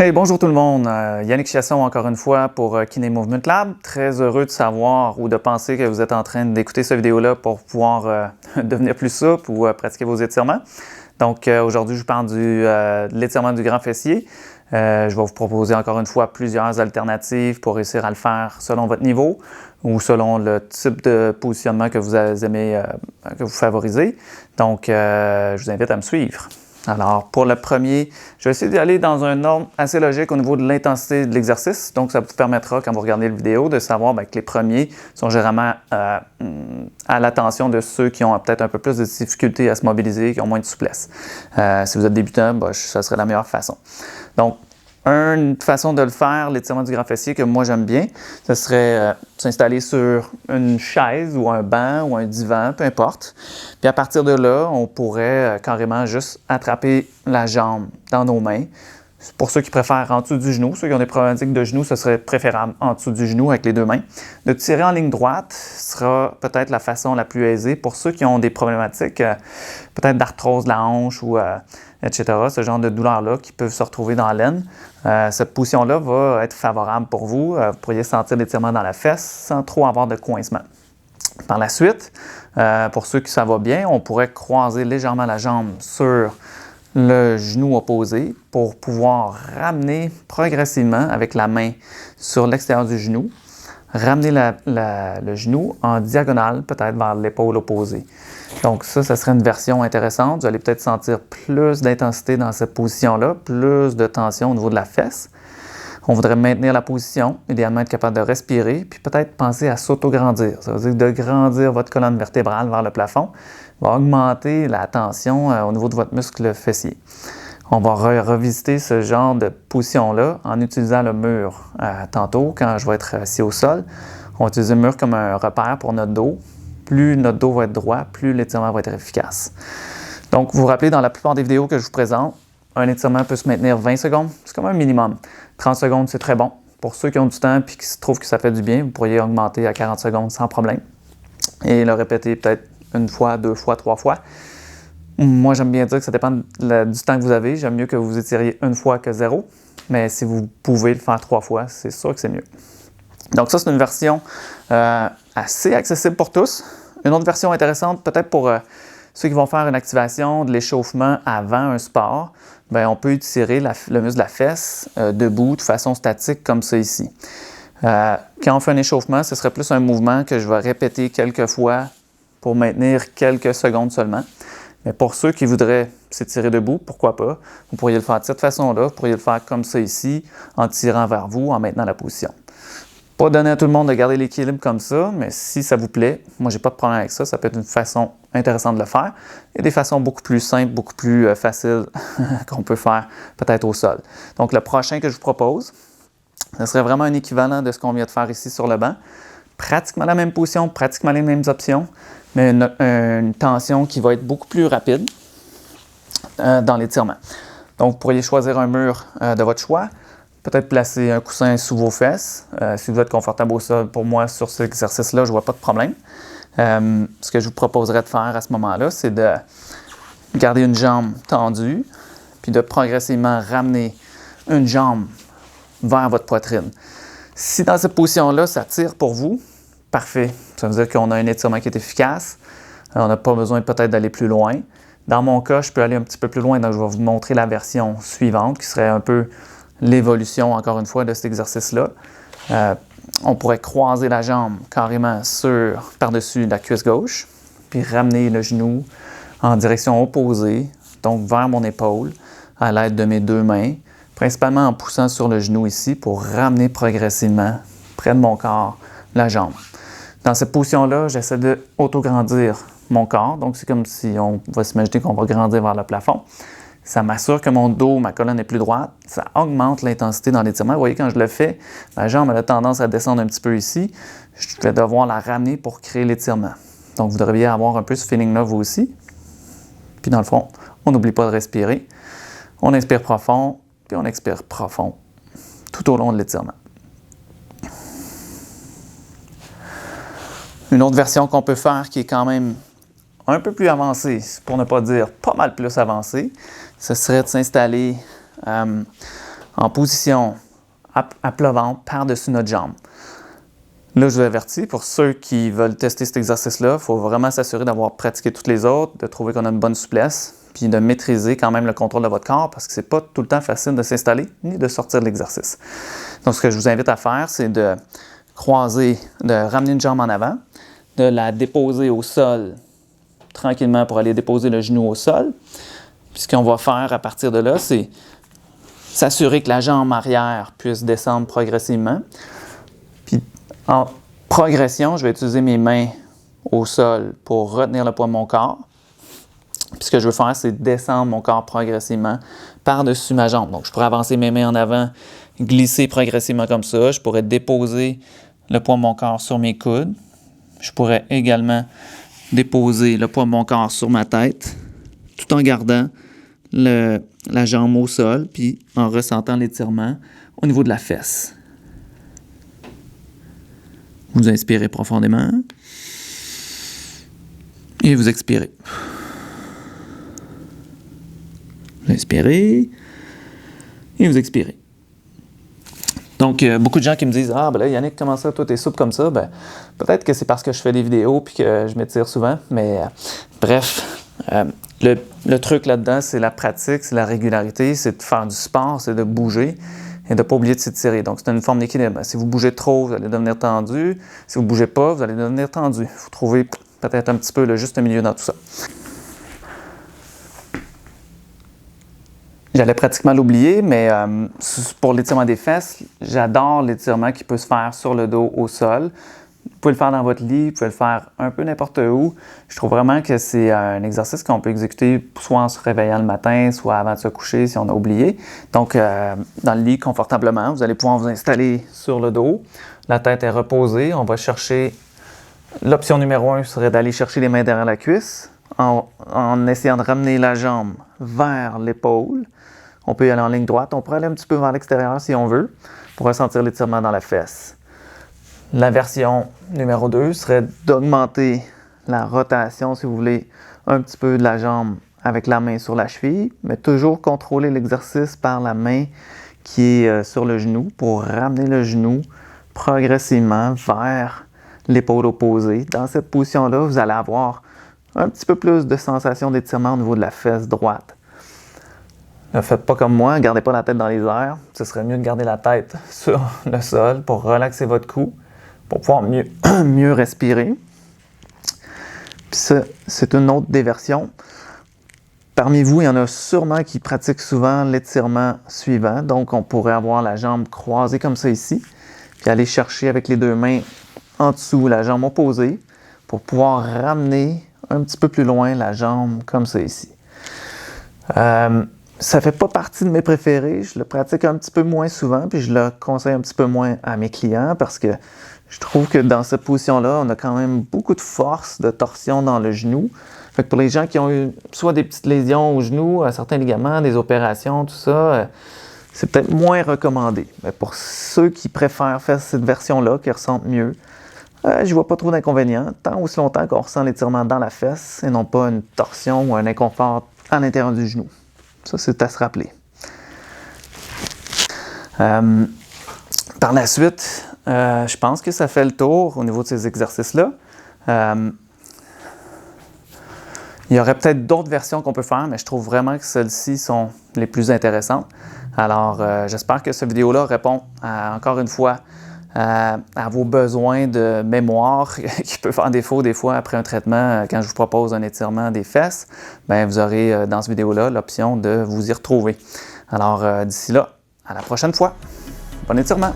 Hey, bonjour tout le monde, Yannick Chiasson encore une fois pour Kiné Movement Lab. Très heureux de savoir ou de penser que vous êtes en train d'écouter cette vidéo-là pour pouvoir devenir plus souple ou pratiquer vos étirements. Donc aujourd'hui, je vous parle de l'étirement du grand fessier. Je vais vous proposer encore une fois plusieurs alternatives pour réussir à le faire selon votre niveau ou selon le type de positionnement que vous aimez, que vous favorisez. Donc, je vous invite à me suivre. Alors, pour le premier, je vais essayer d'aller dans un ordre assez logique au niveau de l'intensité de l'exercice. Donc, ça vous permettra, quand vous regardez la vidéo, de savoir que les premiers sont généralement à l'attention de ceux qui ont peut-être un peu plus de difficultés à se mobiliser, qui ont moins de souplesse. Si vous êtes débutant, ça serait la meilleure façon. Donc, une façon de le faire, l'étirement du grand fessier que moi j'aime bien, ce serait s'installer sur une chaise ou un banc ou un divan, peu importe. Puis à partir de là, on pourrait carrément juste attraper la jambe dans nos mains. Pour ceux qui préfèrent en dessous du genou, ceux qui ont des problématiques de genou, ce serait préférable en dessous du genou avec les deux mains. De tirer en ligne droite sera peut-être la façon la plus aisée. Pour ceux qui ont des problématiques peut-être d'arthrose de la hanche ou etc., ce genre de douleurs-là qui peuvent se retrouver dans l'aine, cette position-là va être favorable pour vous. Vous pourriez sentir l'étirement dans la fesse sans trop avoir de coincement. Par la suite, pour ceux qui ça va bien, on pourrait croiser légèrement la jambe sur le genou opposé pour pouvoir ramener progressivement avec la main sur l'extérieur du genou, ramener le genou en diagonale, peut-être vers l'épaule opposée. Donc ça serait une version intéressante. Vous allez peut-être sentir plus d'intensité dans cette position-là, plus de tension au niveau de la fesse. On voudrait maintenir la position, idéalement être capable de respirer, puis peut-être penser à s'auto-grandir. Ça veut dire de grandir votre colonne vertébrale vers le plafond, va augmenter la tension au niveau de votre muscle fessier. On va revisiter ce genre de position-là en utilisant le mur. Tantôt, quand je vais être assis au sol, on va utiliser le mur comme un repère pour notre dos. Plus notre dos va être droit, plus l'étirement va être efficace. Donc, vous vous rappelez, dans la plupart des vidéos que je vous présente, un étirement peut se maintenir 20 secondes. C'est comme un minimum. 30 secondes, c'est très bon. Pour ceux qui ont du temps et qui trouvent que ça fait du bien, vous pourriez augmenter à 40 secondes sans problème. Et le répéter peut-être une fois, deux fois, trois fois. Moi, j'aime bien dire que ça dépend du temps que vous avez. J'aime mieux que vous étiriez une fois que zéro. Mais si vous pouvez le faire 3 fois, c'est sûr que c'est mieux. Donc ça, c'est une version assez accessible pour tous. Une autre version intéressante, peut-être pour ceux qui vont faire une activation de l'échauffement avant un sport, on peut étirer le muscle de la fesse debout de façon statique comme ça ici. Quand on fait un échauffement, ce serait plus un mouvement que je vais répéter quelques fois pour maintenir quelques secondes seulement. Mais pour ceux qui voudraient s'étirer debout, pourquoi pas? Vous pourriez le faire de cette façon-là, vous pourriez le faire comme ça ici, en tirant vers vous, en maintenant la position. Pas donner à tout le monde de garder l'équilibre comme ça, mais si ça vous plaît, moi j'ai pas de problème avec ça, ça peut être une façon intéressante de le faire. Il y a des façons beaucoup plus simples, beaucoup plus faciles qu'on peut faire peut-être au sol. Donc le prochain que je vous propose, ce serait vraiment un équivalent de ce qu'on vient de faire ici sur le banc. Pratiquement la même position, pratiquement les mêmes options, mais une tension qui va être beaucoup plus rapide dans l'étirement. Donc vous pourriez choisir un mur de votre choix. Peut-être placer un coussin sous vos fesses. Si vous êtes confortable au sol, pour moi, sur cet exercice-là, je ne vois pas de problème. Ce que je vous proposerais de faire à ce moment-là, c'est de garder une jambe tendue, puis de progressivement ramener une jambe vers votre poitrine. Si dans cette position-là, ça tire pour vous, parfait. Ça veut dire qu'on a un étirement qui est efficace. On n'a pas besoin peut-être d'aller plus loin. Dans mon cas, je peux aller un petit peu plus loin, donc je vais vous montrer la version suivante, qui serait un peu l'évolution, encore une fois, de cet exercice-là. On pourrait croiser la jambe carrément par-dessus la cuisse gauche, puis ramener le genou en direction opposée, donc vers mon épaule, à l'aide de mes deux mains, principalement en poussant sur le genou ici pour ramener progressivement, près de mon corps, la jambe. Dans cette position-là, j'essaie de auto-grandir mon corps, donc c'est comme si on va s'imaginer qu'on va grandir vers le plafond. Ça m'assure que mon dos, ma colonne est plus droite. Ça augmente l'intensité dans l'étirement. Vous voyez, quand je le fais, ma jambe a tendance à descendre un petit peu ici. Je vais devoir la ramener pour créer l'étirement. Donc, vous devriez avoir un peu ce feeling-là, vous aussi. Puis, dans le fond, on n'oublie pas de respirer. On inspire profond, puis on expire profond tout au long de l'étirement. Une autre version qu'on peut faire qui est quand même un peu plus avancée, pour ne pas dire pas mal plus avancée, ce serait de s'installer en position à plat ventre par-dessus notre jambe. Là, je vous avertis, pour ceux qui veulent tester cet exercice-là, il faut vraiment s'assurer d'avoir pratiqué toutes les autres, de trouver qu'on a une bonne souplesse, puis de maîtriser quand même le contrôle de votre corps parce que c'est pas tout le temps facile de s'installer ni de sortir de l'exercice. Donc, ce que je vous invite à faire, c'est de croiser, de ramener une jambe en avant, de la déposer au sol tranquillement pour aller déposer le genou au sol. Puis ce qu'on va faire à partir de là, c'est s'assurer que la jambe arrière puisse descendre progressivement. Puis en progression, je vais utiliser mes mains au sol pour retenir le poids de mon corps. Puis ce que je veux faire, c'est descendre mon corps progressivement par-dessus ma jambe. Donc, je pourrais avancer mes mains en avant, glisser progressivement comme ça. Je pourrais déposer le poids de mon corps sur mes coudes. Je pourrais également déposer le poids de mon corps sur ma tête, tout en gardant la jambe au sol, puis en ressentant l'étirement au niveau de la fesse. Vous inspirez profondément et vous expirez. Vous inspirez et vous expirez. Donc, beaucoup de gens qui me disent « Ah, ben là, Yannick, comment ça, toi, t'es souple comme ça? » Ben, peut-être que c'est parce que je fais des vidéos puis que je m'étire souvent, mais bref, le truc là-dedans, c'est la pratique, c'est la régularité, c'est de faire du sport, c'est de bouger et de ne pas oublier de s'étirer. Donc, c'est une forme d'équilibre. Si vous bougez trop, vous allez devenir tendu. Si vous ne bougez pas, vous allez devenir tendu. Il faut trouver peut-être un petit peu le juste milieu dans tout ça. J'allais pratiquement l'oublier, mais pour l'étirement des fesses, j'adore l'étirement qui peut se faire sur le dos au sol. Vous pouvez le faire dans votre lit, vous pouvez le faire un peu n'importe où. Je trouve vraiment que c'est un exercice qu'on peut exécuter soit en se réveillant le matin, soit avant de se coucher si on a oublié. Donc, dans le lit, confortablement, vous allez pouvoir vous installer sur le dos. La tête est reposée. On va chercher... L'option numéro 1 serait d'aller chercher les mains derrière la cuisse en essayant de ramener la jambe vers l'épaule. On peut y aller en ligne droite. On pourrait aller un petit peu vers l'extérieur si on veut pour ressentir l'étirement dans la fesse. La version numéro 2 serait d'augmenter la rotation, si vous voulez, un petit peu de la jambe avec la main sur la cheville, mais toujours contrôler l'exercice par la main qui est sur le genou pour ramener le genou progressivement vers l'épaule opposée. Dans cette position-là, vous allez avoir un petit peu plus de sensation d'étirement au niveau de la fesse droite. Ne faites pas comme moi, ne gardez pas la tête dans les airs. Ce serait mieux de garder la tête sur le sol pour relaxer votre cou, pour pouvoir mieux respirer. Puis ça, c'est une autre des versions. Parmi vous, il y en a sûrement qui pratiquent souvent l'étirement suivant. Donc, on pourrait avoir la jambe croisée comme ça ici, puis aller chercher avec les deux mains en dessous la jambe opposée pour pouvoir ramener un petit peu plus loin la jambe comme ça ici. Ça ne fait pas partie de mes préférés. Je le pratique un petit peu moins souvent, puis je le conseille un petit peu moins à mes clients parce que je trouve que dans cette position-là, on a quand même beaucoup de force, de torsion dans le genou. Fait que pour les gens qui ont eu soit des petites lésions au genou, certains ligaments, des opérations, tout ça, c'est peut-être moins recommandé. Mais pour ceux qui préfèrent faire cette version-là, qui ressentent mieux, je vois pas trop d'inconvénients, tant aussi longtemps qu'on ressent l'étirement dans la fesse et non pas une torsion ou un inconfort à l'intérieur du genou. Ça, c'est à se rappeler. Par la suite, je pense que ça fait le tour au niveau de ces exercices-là. Il y aurait peut-être d'autres versions qu'on peut faire, mais je trouve vraiment que celles-ci sont les plus intéressantes. Alors, j'espère que cette vidéo-là répond encore une fois à vos besoins de mémoire qui peut faire défaut des fois après un traitement. Quand je vous propose un étirement des fesses, bien, vous aurez dans cette vidéo-là l'option de vous y retrouver. Alors, d'ici là, à la prochaine fois. Bon étirement!